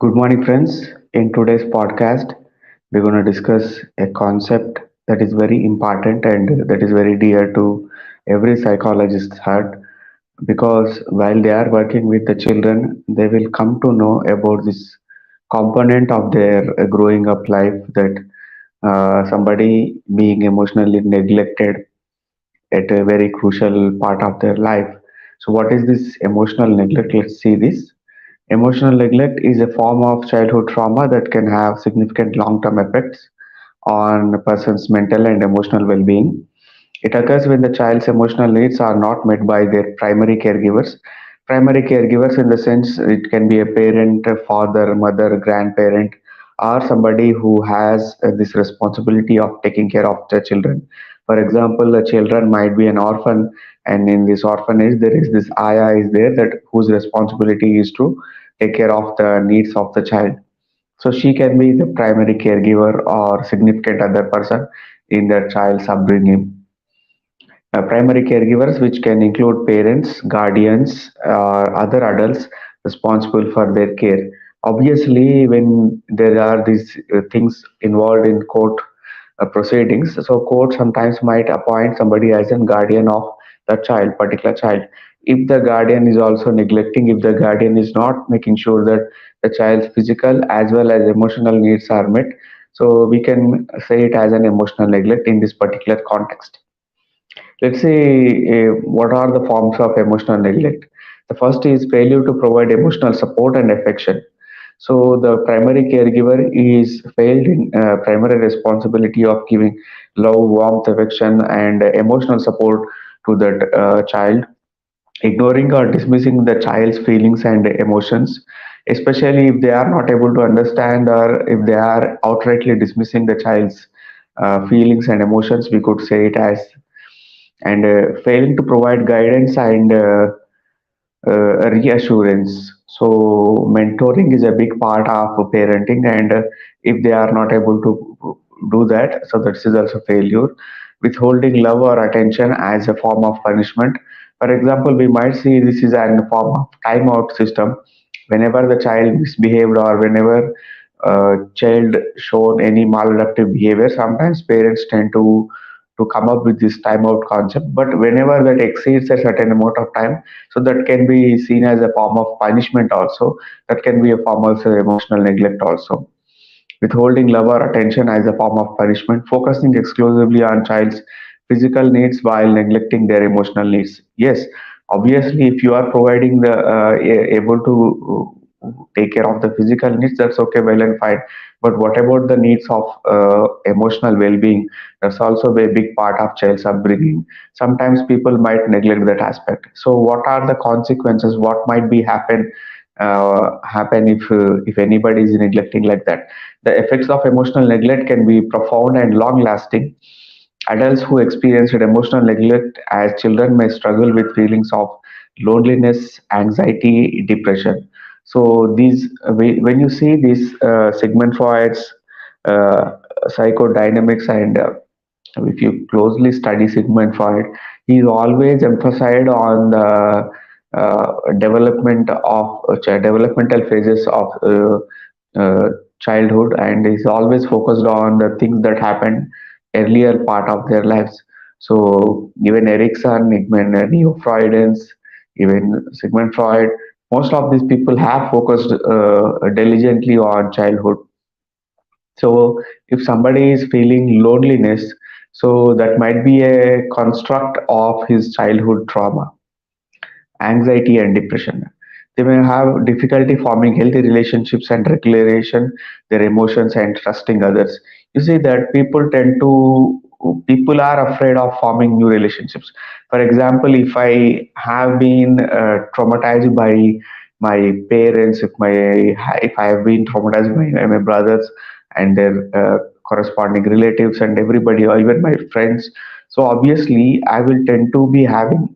Good morning, friends. In today's podcast, we're going to discuss a concept that is very important and that is very dear to every psychologist's heart because while they are working with the children, they will come to know about this component of their growing up life that somebody being emotionally neglected at a very crucial part of their life. So, what is this emotional neglect? Let's see this. Emotional neglect is a form of childhood trauma that can have significant long term effects on a person's mental and emotional well being. It occurs when the child's emotional needs are not met by their primary caregivers. Primary caregivers, in the sense, it can be a parent, a father, mother, grandparent, or somebody who has this responsibility of taking care of the children. For example, the children might be an orphan, and in this orphanage, there is this ayah is there that whose responsibility is to take care of the needs of the child. So she can be the primary caregiver or significant other person in the child's upbringing. Primary caregivers, which can include parents, guardians, or other adults responsible for their care. Obviously, when there are these things involved in court proceedings, so court sometimes might appoint somebody as a guardian of the child, particular child. If the guardian is also neglecting, if the guardian is not making sure that the child's physical as well as emotional needs are met, so we can say it as an emotional neglect in this particular context. Let's say what are the forms of emotional neglect? The first is failure to provide emotional support and affection. So the primary caregiver is failed in primary responsibility of giving love, warmth, affection, and emotional support to that child, ignoring or dismissing the child's feelings and emotions, especially if they are not able to understand or if they are outrightly dismissing the child's feelings and emotions, we could say it as, and failing to provide guidance and reassurance. So, mentoring is a big part of parenting, and if they are not able to do that, so that is also failure. Withholding love or attention as a form of punishment. For example, we might see this is a form of timeout system. Whenever the child misbehaved or whenever child shown any maladaptive behavior, sometimes parents tend to come up with this timeout concept. But whenever that exceeds a certain amount of time, so that can be seen as a form of punishment also. That can be a form of emotional neglect also. Withholding love or attention as a form of punishment, focusing exclusively on child's physical needs while neglecting their emotional needs. Yes, obviously, if you are providing the able to take care of the physical needs, that's okay, well and fine. But what about the needs of emotional well-being? That's also a big part of child's upbringing. Sometimes people might neglect that aspect. So, what are the consequences? What might be happen if anybody is neglecting like that? The effects of emotional neglect can be profound and long lasting. Adults who experienced emotional neglect as children may struggle with feelings of loneliness, anxiety, depression. So these, when you see this Sigmund Freud's uh, psychodynamics, and if you closely study Sigmund Freud, he's always emphasized on the developmental phases of childhood, and is always focused on the things that happened earlier part of their lives. So even Erikson, even neo-Freudians, even Sigmund Freud, most of these people have focused diligently on childhood. So if somebody is feeling loneliness, so that might be a construct of his childhood trauma, anxiety and depression. They may have difficulty forming healthy relationships and regulation their emotions and trusting others. You see that people are afraid of forming new relationships. For example, if I have been traumatized by my parents, if I have been traumatized by my brothers and their corresponding relatives and everybody, or even my friends, so obviously I will tend to be having.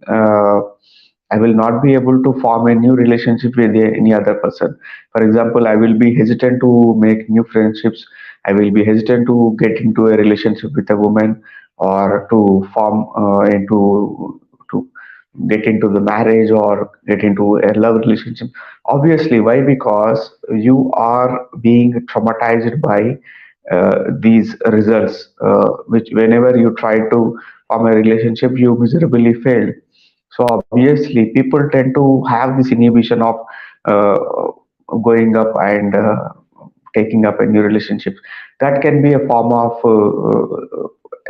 I will not be able to form a new relationship with any other person. For example, I will be hesitant to make new friendships. I will be hesitant to get into a relationship with a woman or to form into to get into the marriage or get into a love relationship. Obviously, why? Because you are being traumatized by these results, which whenever you try to form a relationship, you miserably failed. So obviously, people tend to have this inhibition of uh, going up and taking up a new relationship. That can be a form of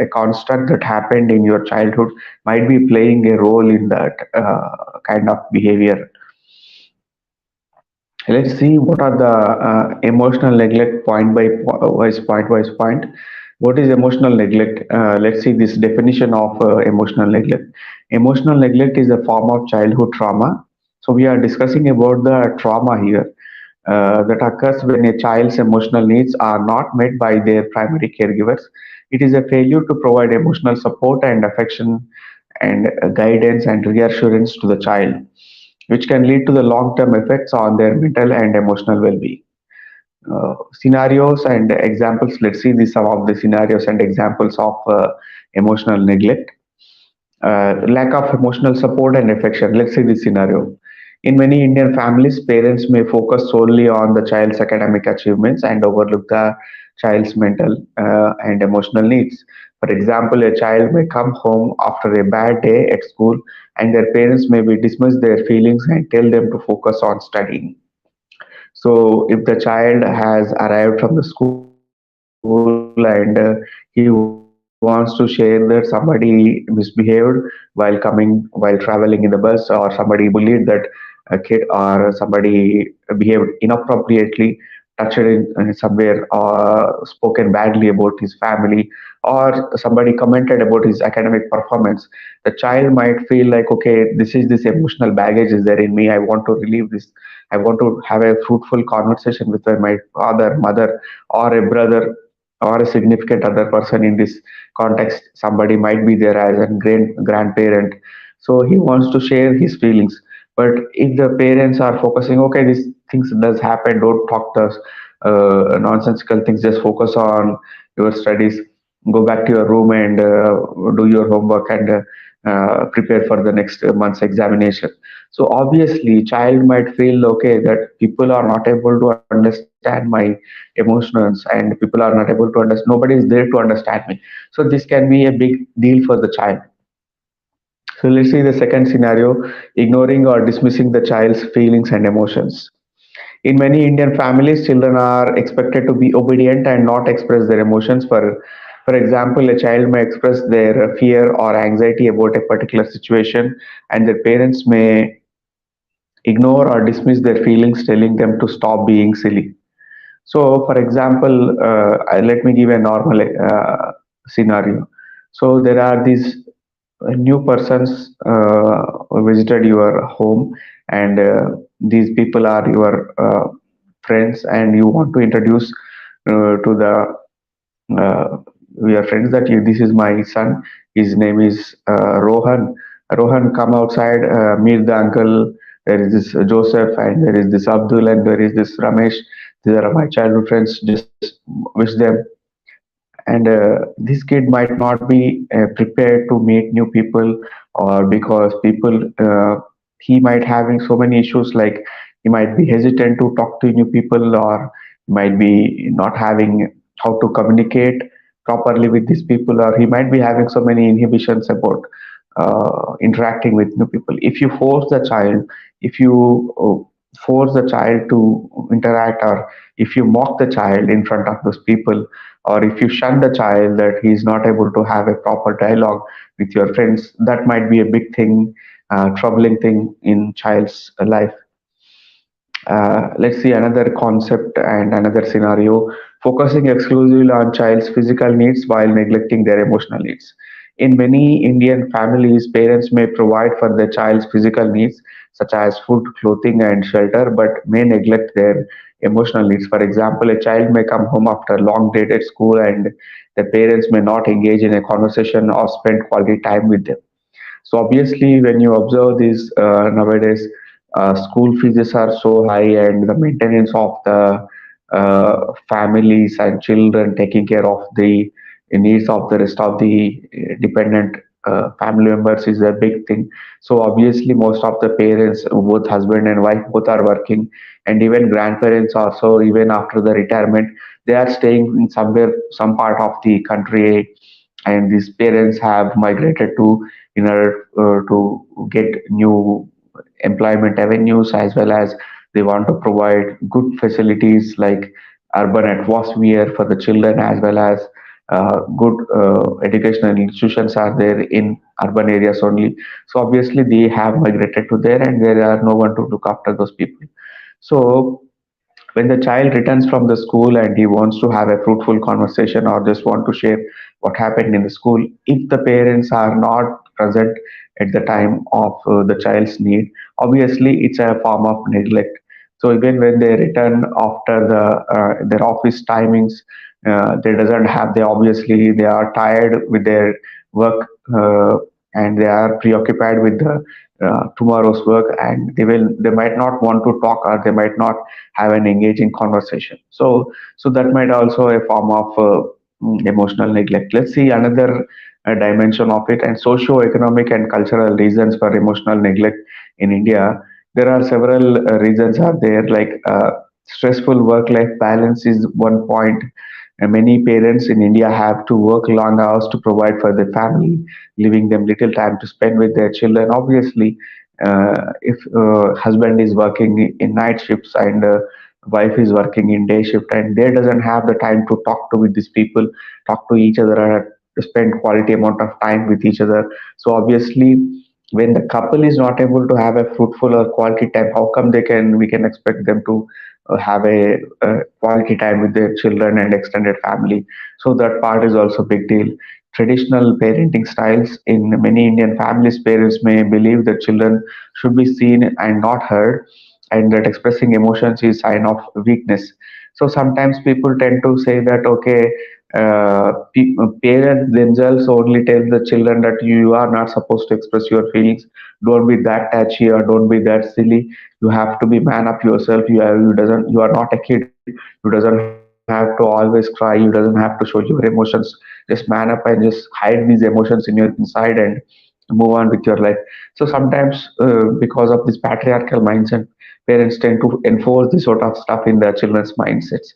a construct that happened in your childhood, might be playing a role in that kind of behavior. Let's see what are the emotional neglect point. What is emotional neglect? Let's see this definition of emotional neglect. Emotional neglect is a form of childhood trauma. So we are discussing about the trauma here that occurs when a child's emotional needs are not met by their primary caregivers. It is a failure to provide emotional support and affection and guidance and reassurance to the child, which can lead to the long-term effects on their mental and emotional well-being. Scenarios and examples. Let's see some of the scenarios and examples of emotional neglect. Lack of emotional support and affection. Let's see this scenario. In many Indian families, parents may focus solely on the child's academic achievements and overlook the child's mental and emotional needs. For example, a child may come home after a bad day at school, and their parents may be dismiss their feelings and tell them to focus on studying. So, if the child has arrived from the school and he wants to share that somebody misbehaved while traveling in the bus, or somebody bullied that a kid, or somebody behaved inappropriately, touched in somewhere, or spoken badly about his family, or somebody commented about his academic performance, the child might feel like, okay, this emotional baggage is there in me. I want to relieve this. I want to have a fruitful conversation with my father, mother, or a brother, or a significant other person in this context. Somebody might be there as a grandparent. So he wants to share his feelings. But if the parents are focusing, okay, these things does happen, don't talk those nonsensical things, just focus on your studies, go back to your room and do your homework and prepare for the next month's examination. So obviously, child might feel okay that people are not able to understand my emotions, and people are not able to understand. Nobody is there to understand me. So this can be a big deal for the child. So let's see the second scenario: ignoring or dismissing the child's feelings and emotions. In many Indian families, children are expected to be obedient and not express their emotions. For example, a child may express their fear or anxiety about a particular situation, and their parents may ignore or dismiss their feelings, telling them to stop being silly. So, for example, let me give a normal scenario. So, there are these new persons who visited your home, and these people are your friends, and you want to introduce to the your friends that this is my son. His name is Rohan. Rohan, come outside, meet the uncle. There is this Joseph, and there is this Abdul, and there is this Ramesh. These are my childhood friends. Just wish them. And this kid might not be prepared to meet new people, or because people he might having so many issues, like he might be hesitant to talk to new people, or he might be not having how to communicate properly with these people, or he might be having so many inhibitions about interacting with new people. If you force the child, if you force the child to interact, or if you mock the child in front of those people, or if you shun the child that he is not able to have a proper dialogue with your friends, that might be a big thing, troubling thing in child's life. Let's see another concept and another scenario: focusing exclusively on child's physical needs while neglecting their emotional needs. In many Indian families, parents may provide for their child's physical needs, such as food, clothing, and shelter, but may neglect their emotional needs. For example, a child may come home after a long day at school, and the parents may not engage in a conversation or spend quality time with them. So obviously, when you observe this nowadays, school fees are so high, and the maintenance of the families and children, taking care of the needs of the rest of the dependent. family members is a big thing. So obviously most of the parents, both husband and wife, both are working, and even grandparents also, even after the retirement, they are staying in somewhere, some part of the country, and these parents have migrated to in order to get new employment avenues, as well as they want to provide good facilities like urban atmosphere for the children, as well as good educational institutions are there in urban areas only. So obviously they have migrated to there, and there are no one to look after those people. So when the child returns from the school and he wants to have a fruitful conversation or just want to share what happened in the school, if the parents are not present at the time of the child's need, obviously it's a form of neglect. So even when they return after their office timings, they doesn't have, they obviously they are tired with their work, and they are preoccupied with the tomorrow's work, and they might not want to talk, or they might not have an engaging conversation. So that might also a form of emotional neglect. Let's see another dimension of it, and socio-economic and cultural reasons for emotional neglect in India. There are several reasons are there, like stressful work-life balance is one point. Many parents in India have to work long hours to provide for their family, leaving them little time to spend with their children. Obviously, if husband is working in night shifts and wife is working in day shift, and they doesn't have the time to talk to with these people, talk to each other, and spend quality amount of time with each other. So obviously, when the couple is not able to have a fruitful or quality time, how come they can we can expect them to have a quality time with their children and extended family? So that part is also big deal. Traditional parenting styles in many Indian families, parents may believe that children should be seen and not heard, and that expressing emotions is sign of weakness. So sometimes people tend to say that okay, parents themselves only tell the children that you are not supposed to express your feelings. Don't be that touchy or don't be that silly. You have to be man up yourself. You are not a kid. You doesn't have to always cry. You doesn't have to show your emotions. Just man up and just hide these emotions in your inside and move on with your life. So sometimes, because of this patriarchal mindset, parents tend to enforce this sort of stuff in their children's mindsets.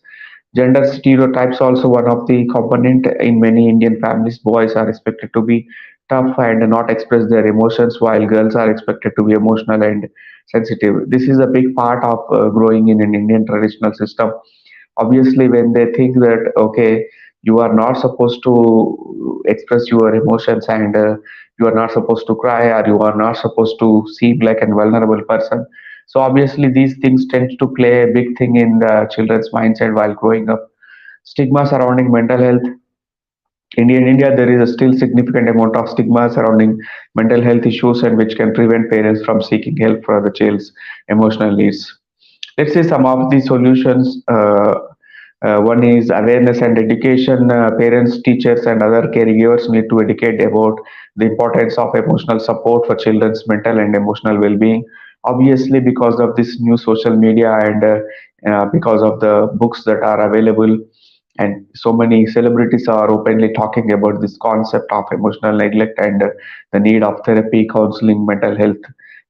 Gender stereotypes also one of the component in many Indian families. Boys are expected to be tough and not express their emotions, while girls are expected to be emotional and sensitive. This is a big part of growing in an Indian traditional system. Obviously, when they think that okay, you are not supposed to express your emotions, and you are not supposed to cry, or you are not supposed to seem like a vulnerable person. So obviously these things tend to play a big thing in the children's mindset while growing up. Stigma surrounding mental health. In India, there is a still significant amount of stigma surrounding mental health issues, and which can prevent parents from seeking help for the child's emotional needs. Let's see some of the solutions. One is awareness and education. Parents, teachers, and other caregivers need to educate about the importance of emotional support for children's mental and emotional well-being. Obviously, because of this new social media, and because of the books that are available, and so many celebrities are openly talking about this concept of emotional neglect and the need of therapy, counseling, mental health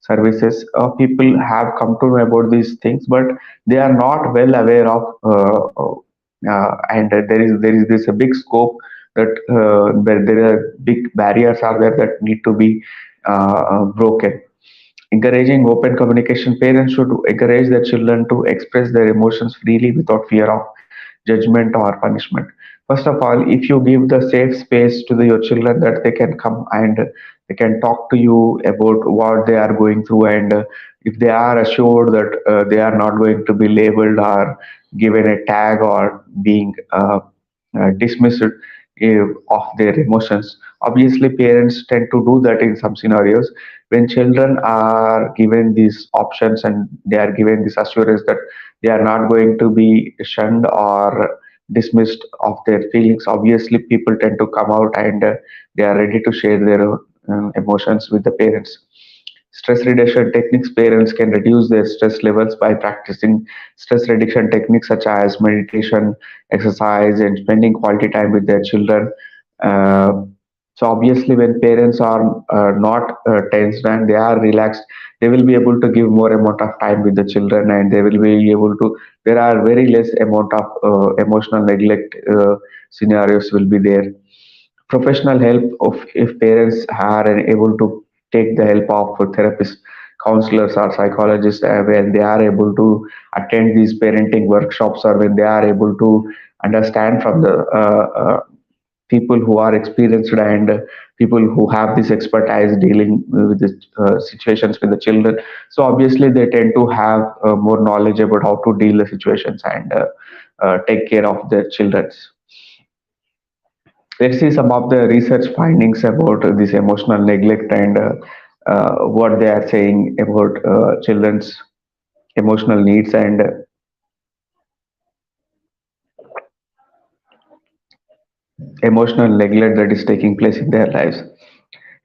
services. People have come to know about these things, but they are not well aware of, and there is this a big scope that there are big barriers are there that need to be broken. Encouraging open communication. Parents should encourage their children to express their emotions freely without fear of judgment or punishment. First of all, if you give the safe space to your children that they can come and they can talk to you about what they are going through, and if they are assured that they are not going to be labeled or given a tag or being dismissed of their emotions. Obviously, parents tend to do that in some scenarios. When children are given these options and they are given this assurance that they are not going to be shunned or dismissed of their feelings, obviously people tend to come out, and they are ready to share their emotions with the parents. Stress reduction techniques. Parents can reduce their stress levels by practicing stress reduction techniques such as meditation, exercise, and spending quality time with their children. Uh, So obviously, when parents are not tensed and they are relaxed, they will be able to give more amount of time with the children, and they will be able to. There are very less amount of emotional neglect scenarios will be there. Professional help of if parents are able to take the help of therapists, counselors, or psychologists, when they are able to attend these parenting workshops, or when they are able to understand from the people who are experienced and people who have this expertise dealing with the situations with the children. So obviously they tend to have more knowledge about how to deal the situations and take care of their children. Let's see some of the research findings about this emotional neglect and what they are saying about children's emotional needs and emotional neglect that is taking place in their lives.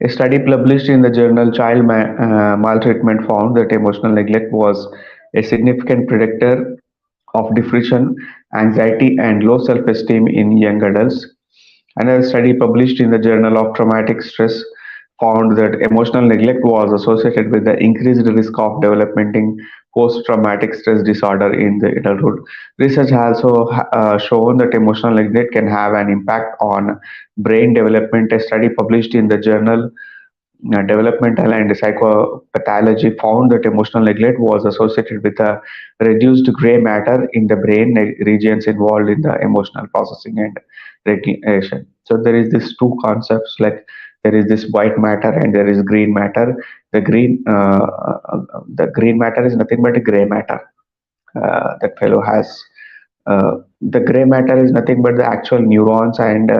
A study published in the journal Child Maltreatment found that emotional neglect was a significant predictor of depression, anxiety, and low self esteem in young adults. Another study published in the Journal of Traumatic Stress found that emotional neglect was associated with the increased risk of developing post traumatic stress disorder in the adulthood. Research has also shown that emotional neglect can have an impact on brain development. A study published in the journal Developmental and Psychopathology found that emotional neglect was associated with a reduced gray matter in the brain regions involved in the emotional processing and regulation. So there is these two concepts, like there is this white matter and there is green matter. The green matter is nothing but a gray matter that fellow has. The gray matter is nothing but the actual neurons, and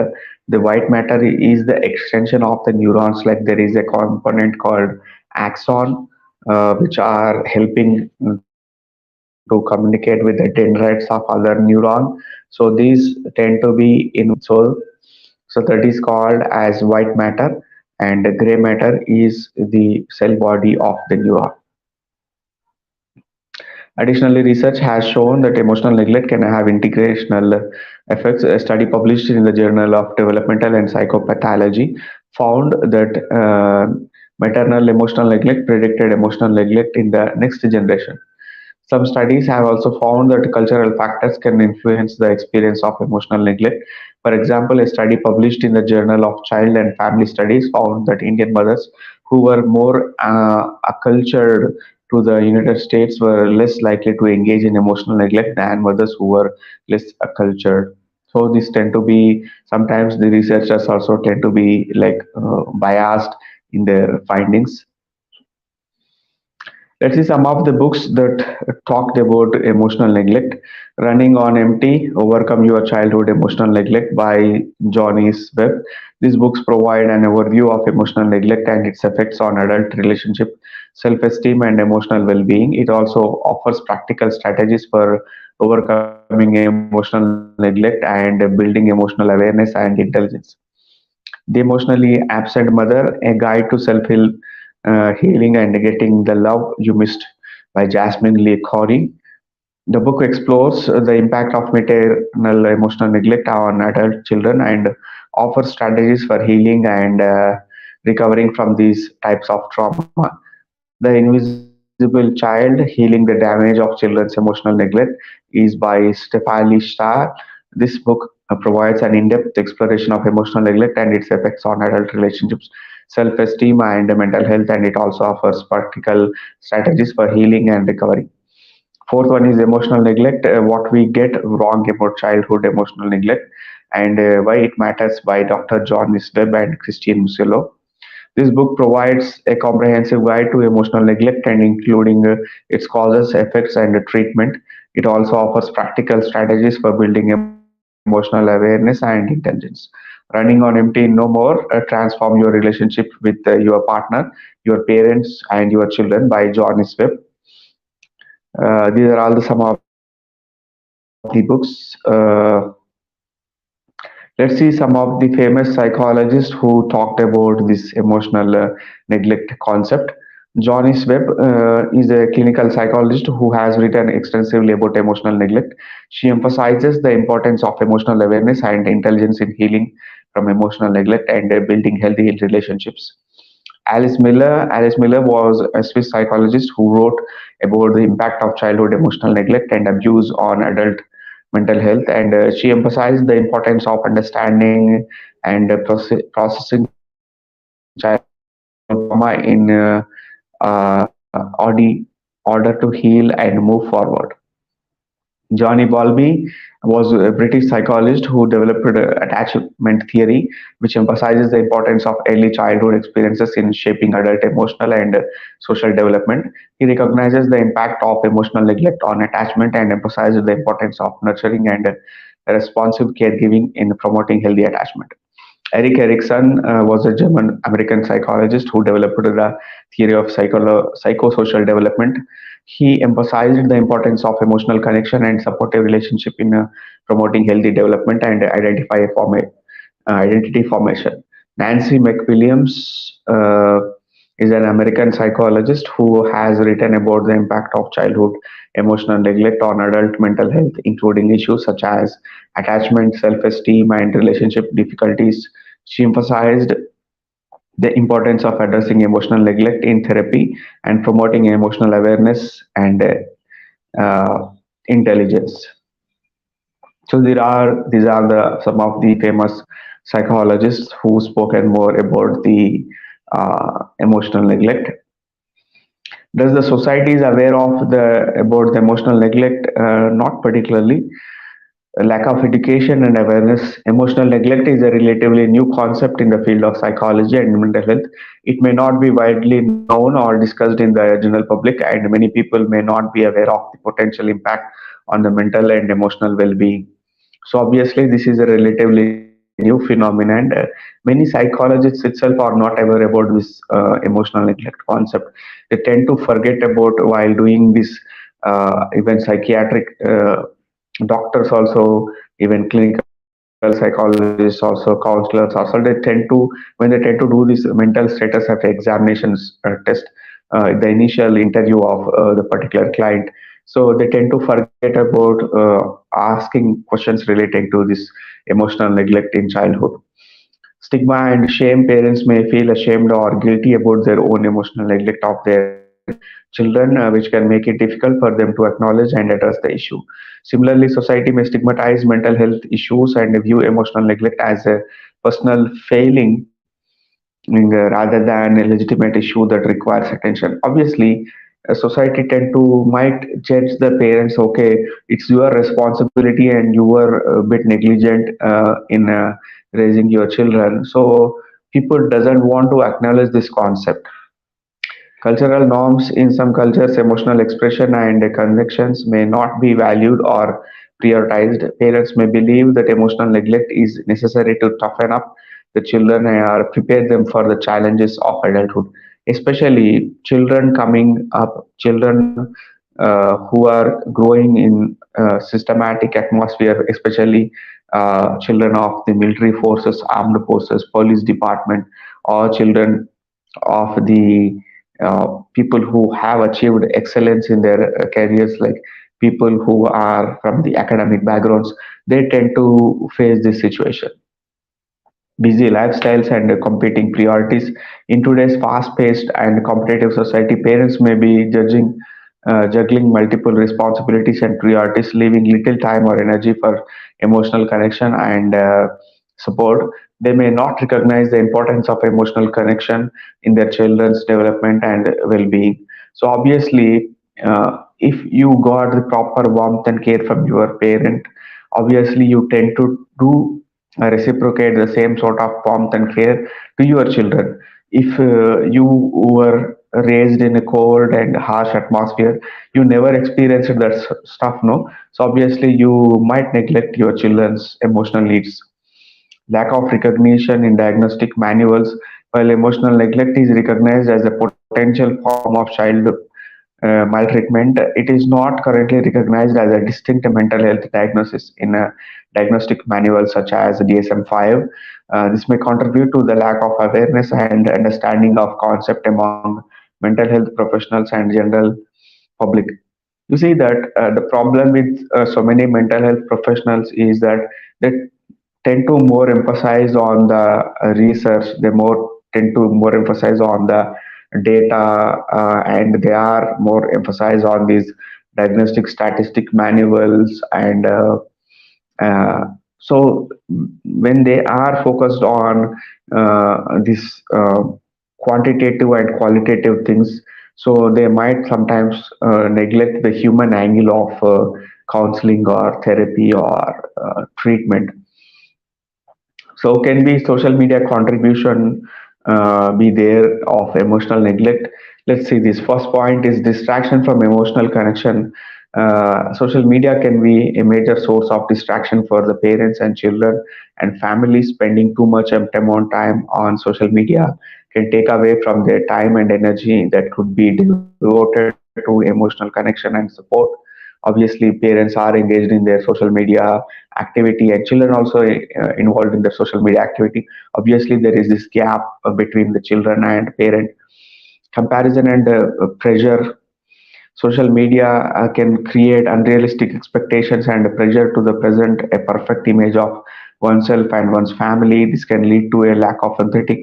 the white matter is the extension of the neurons. Like there is a component called axon, which are helping to communicate with the dendrites of other neuron. So these tend to be in soul. So that is called as white matter, and the gray matter is the cell body of the neuron. Additionally, research has shown that emotional neglect can have integrational effects. A study published in the Journal of Developmental and Psychopathology found that maternal emotional neglect predicted emotional neglect in the next generation. Some studies have also found that cultural factors can influence the experience of emotional neglect. For example, a study published in the Journal of Child and Family Studies found that Indian mothers who were more acculturated to the United States were less likely to engage in emotional neglect than mothers who were less acculturated. So these tend to be, sometimes the researchers also tend to be like biased in their findings. Let's see some of the books that talked about emotional neglect. Running on Empty, Overcome Your Childhood Emotional Neglect by Johnny's Webb. These books provide an overview of emotional neglect and its effects on adult relationship, self-esteem, and emotional well-being. It also offers practical strategies for overcoming emotional neglect and building emotional awareness and intelligence. The Emotionally Absent Mother, a guide to healing and getting the love you missed by Jasmine Lee Corey. The book explores the impact of maternal emotional neglect on adult children and offers strategies for healing and recovering from these types of trauma. The Invisible Child, Healing the Damage of Children's Emotional Neglect, is by Stephanie Starr. This book provides an in-depth exploration of emotional neglect and its effects on adult relationships, self-esteem, and mental health, and it also offers practical strategies for healing and recovery. Fourth one is emotional neglect, what we get wrong about childhood emotional neglect and why it matters, by Dr. John Webb and Christine Musillo. This book provides a comprehensive guide to emotional neglect and including its causes, effects, and treatment. It also offers practical strategies for building emotional awareness and intelligence. Running on Empty No More, transform your relationship with your partner, your parents, and your children by John Webb. These are all some of the books. Let's see some of the famous psychologists who talked about this emotional neglect concept. Johnny Webb is a clinical psychologist who has written extensively about emotional neglect. She emphasizes the importance of emotional awareness and intelligence in healing from emotional neglect and building healthy relationships. Alice Miller was a Swiss psychologist who wrote about the impact of childhood emotional neglect and abuse on adult mental health, and she emphasized the importance of understanding and processing childhood trauma in order to heal and move forward. Johnny Bowlby was a British psychologist who developed attachment theory, which emphasizes the importance of early childhood experiences in shaping adult emotional and social development. He recognizes the impact of emotional neglect on attachment and emphasizes the importance of nurturing and responsive caregiving in promoting healthy attachment. Erik Erikson was a German American psychologist who developed the theory of psychosocial development. He emphasized the importance of emotional connection and supportive relationship in promoting healthy development and identity formation. Nancy McWilliams is an American psychologist who has written about the impact of childhood emotional neglect on adult mental health, including issues such as attachment, self esteem, and relationship difficulties. She emphasized the importance of addressing emotional neglect in therapy and promoting emotional awareness and intelligence. So these are the some of the famous psychologists who spoken more about the emotional neglect. Does the society is aware of the about the emotional neglect? Not particularly. A lack of education and awareness. Emotional neglect is a relatively new concept in the field of psychology and mental health. It may not be widely known or discussed in the general public, and many people may not be aware of the potential impact on the mental and emotional well being. So, obviously, this is a relatively new phenomenon, and many psychologists itself are not aware about this emotional neglect concept. They tend to forget about while doing this, even psychiatric. Doctors also, even clinical psychologists also, counselors also, they tend to when they tend to do this mental status of examinations test, the initial interview of the particular client, so they tend to forget about asking questions relating to this emotional neglect in childhood. Stigma and shame. Parents may feel ashamed or guilty about their own emotional neglect of their children, which can make it difficult for them to acknowledge and address the issue. Similarly, society may stigmatize mental health issues and view emotional neglect as a personal failing, rather than a legitimate issue that requires attention. Obviously, society tend to might judge the parents. Okay, it's your responsibility, and you were a bit negligent in raising your children. So people doesn't want to acknowledge this concept. Cultural norms. In some cultures, emotional expression and connections may not be valued or prioritized. Parents may believe that emotional neglect is necessary to toughen up the children or prepare them for the challenges of adulthood. Especially children coming up, children who are growing in systematic atmosphere, especially children of the military forces, armed forces, police department, or children of the people who have achieved excellence in their careers, like people who are from the academic backgrounds, they tend to face this situation. Busy lifestyles and competing priorities. In today's fast-paced and competitive society, parents may be juggling multiple responsibilities and priorities, leaving little time or energy for emotional connection and support. They may not recognize the importance of emotional connection in their children's development and well-being. So obviously, if you got the proper warmth and care from your parent, obviously you tend to do reciprocate the same sort of warmth and care to your children. If you were raised in a cold and harsh atmosphere, you never experienced that stuff, no? So obviously you might neglect your children's emotional needs. Lack of recognition in diagnostic manuals. While emotional neglect is recognized as a potential form of child maltreatment, it is not currently recognized as a distinct mental health diagnosis in a diagnostic manual such as DSM-5. This may contribute to the lack of awareness and understanding of concept among mental health professionals and general public. You see that the problem with so many mental health professionals is that they tend to more emphasize on the research. They more tend to more emphasize on the data, and they are more emphasize on these diagnostic statistic manuals and uh, so when they are focused on this quantitative and qualitative things, so they might sometimes neglect the human angle of counseling or therapy or treatment. So can be social media contribution be there of emotional neglect? Let's see. This first point is distraction from emotional connection. Social media can be a major source of distraction for the parents and children and families. Spending too much time on social media can take away from their time and energy that could be devoted to emotional connection and support. Obviously, parents are engaged in their social media activity and children also involved in their social media activity. Obviously, there is this gap between the children and parent. Comparison and pressure. Social media can create unrealistic expectations and pressure to the present a perfect image of oneself and one's family. This can lead to a lack of authentic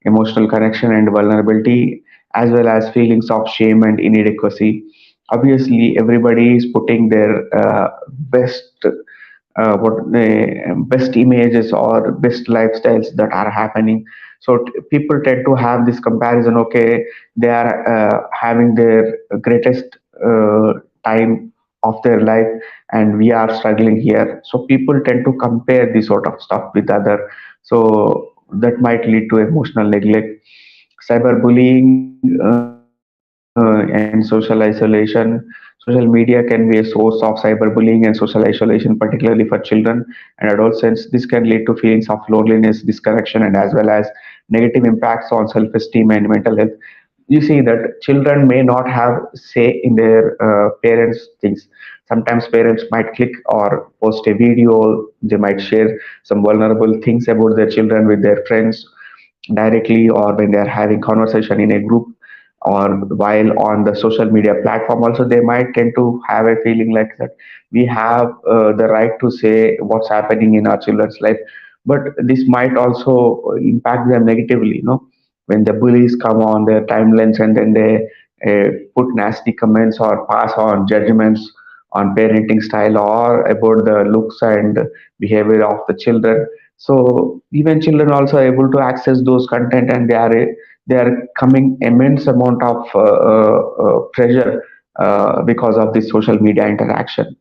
emotional connection and vulnerability, as well as feelings of shame and inadequacy. Obviously, everybody is putting their best what best images or best lifestyles that are happening. So people tend to have this comparison. Okay, they are having their greatest uh, time of their life, and we are struggling here. So people tend to compare this sort of stuff with other. So that might lead to emotional neglect. Cyberbullying and social isolation. Social media can be a source of cyberbullying and social isolation, particularly for children and adolescents. This can lead to feelings of loneliness, disconnection, and as well as negative impacts on self-esteem and mental health. You see that children may not have say in their parents' things. Sometimes parents might click or post a video. They might share some vulnerable things about their children with their friends directly, or when they are having conversation in a group or while on the social media platform. Also, they might tend to have a feeling like that we have the right to say what's happening in our children's life, but this might also impact them negatively, when the bullies come on their timelines and then they put nasty comments or pass on judgments on parenting style or about the looks and behavior of the children. So even children also are able to access those content, and they are coming immense amount of pressure because of this social media interaction.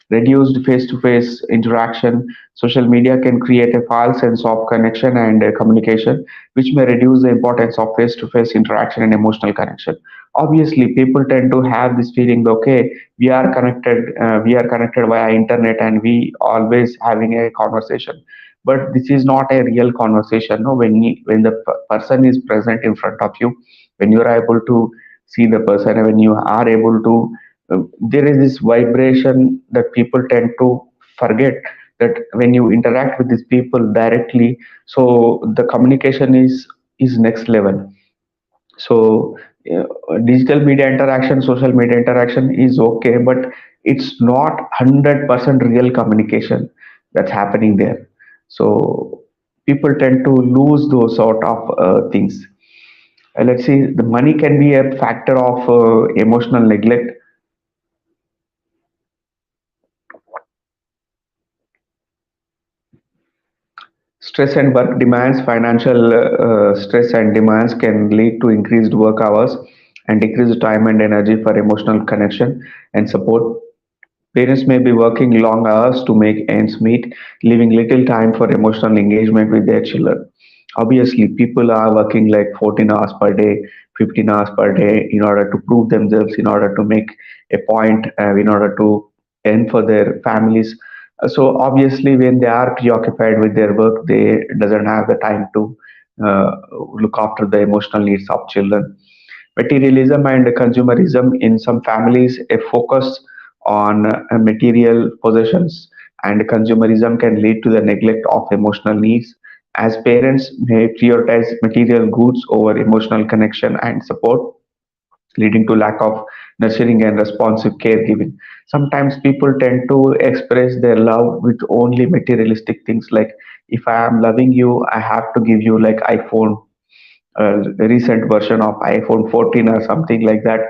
Reduced face-to-face interaction. Social media can create a false sense of connection and communication, which may reduce the importance of face-to-face interaction and emotional connection. Obviously, people tend to have this feeling, okay, we are connected via internet, and we always having a conversation. But this is not a real conversation. No, when the person is present in front of you, when you are able to see the person, when you are able to there is this vibration that people tend to forget, that when you interact with these people directly, so the communication is next level. So digital media interaction, social media interaction is okay, but it's not 100% real communication that's happening there. So people tend to lose those sort of things. Let's see, the money can be a factor of emotional neglect. Stress and work demands, financial stress and demands can lead to increased work hours and decreased time and energy for emotional connection and support. Parents may be working long hours to make ends meet, leaving little time for emotional engagement with their children. Obviously, people are working like 14 hours per day, 15 hours per day in order to prove themselves, in order to make a point, in order to earn for their families. So obviously, when they are preoccupied with their work, they doesn't have the time to look after the emotional needs of children. Materialism and consumerism in some families, a focus on material possessions and consumerism can lead to the neglect of emotional needs, as parents may prioritize material goods over emotional connection and support. leading to lack of nurturing and responsive caregiving. Sometimes people tend to express their love with only materialistic things, like if I am loving you, I have to give you like iPhone, recent version of iPhone 14 or something like that.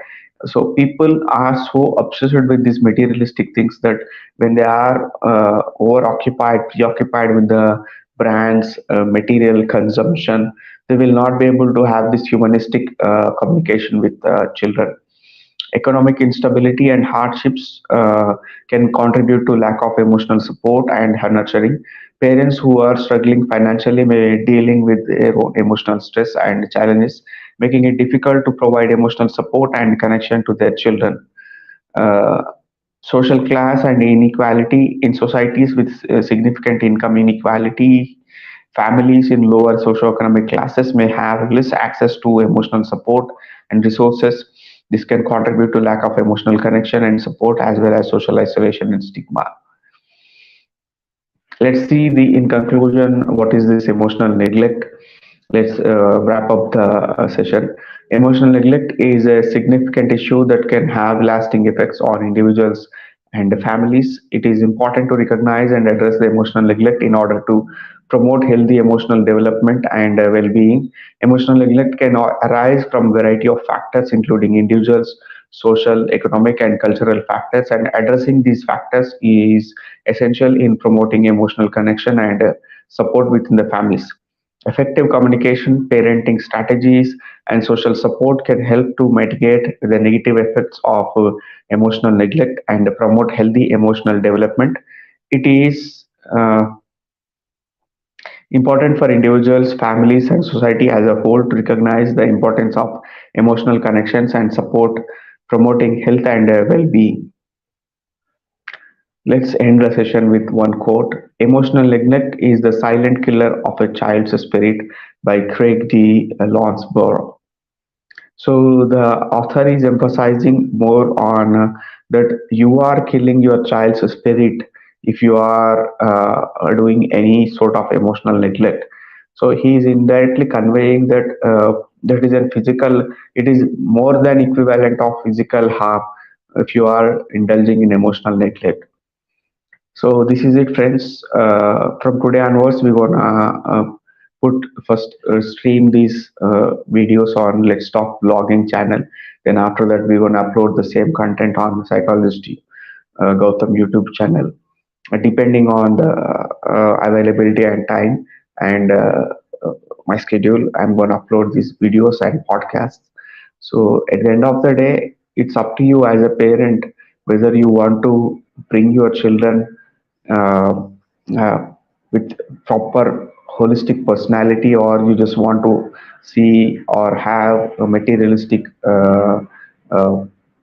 So people are so obsessed with these materialistic things that when they are over occupied, preoccupied with the brand's material consumption, they will not be able to have this humanistic communication with children. Economic instability and hardships can contribute to lack of emotional support and nurturing. Parents who are struggling financially may be dealing with their own emotional stress and challenges, making it difficult to provide emotional support and connection to their children. Uh, Social class and inequality in societies with significant income inequality. Families in lower socioeconomic classes may have less access to emotional support and resources. This can contribute to lack of emotional connection and support as well as social isolation and stigma. Let's see the in conclusion what is this emotional neglect. Let's wrap up the session. Emotional neglect is a significant issue that can have lasting effects on individuals and families. It is important to recognize and address the emotional neglect in order to promote healthy emotional development and well-being. Emotional neglect can arise from a variety of factors, including individuals, social, economic, and cultural factors. And addressing these factors is essential in promoting emotional connection and support within the families. Effective communication, parenting strategies, and social support can help to mitigate the negative effects of emotional neglect and promote healthy emotional development. It is important for individuals, families, and society as a whole to recognize the importance of emotional connections and support, promoting health and well being. Let's end the session with one quote. Emotional neglect is the silent killer of a child's spirit by Craig D. Lonsborough. So the author is emphasizing more on that you are killing your child's spirit if you are doing any sort of emotional neglect. So he is indirectly conveying that that is a physical, it is more than equivalent of physical harm if you are indulging in emotional neglect. So this is it, friends. From today onwards, we're gonna put first stream these videos on Let's Talk Blogging channel. Then after that, we're gonna upload the same content on Psychologist Gautam YouTube channel, depending on the availability and time and my schedule. I'm gonna upload these videos and podcasts. So at the end of the day, it's up to you as a parent whether you want to bring your children uh, uh, with proper holistic personality, or you just want to see or have a materialistic uh,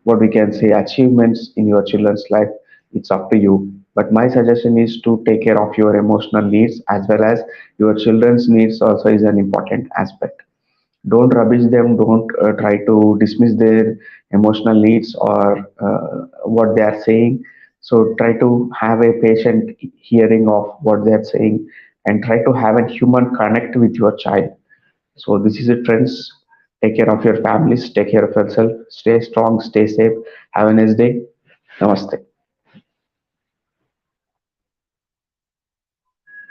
what we can say achievements in your children's life. It's up to you, but my suggestion is to take care of your emotional needs as well as your children's needs also is an important aspect. Don't rubbish them, don't try to dismiss their emotional needs or what they are saying. So try to have a patient hearing of what they are saying and try to have a human connect with your child. So this is it, friends. Take care of your families, take care of yourself, stay strong, stay safe. Have a nice day. Namaste.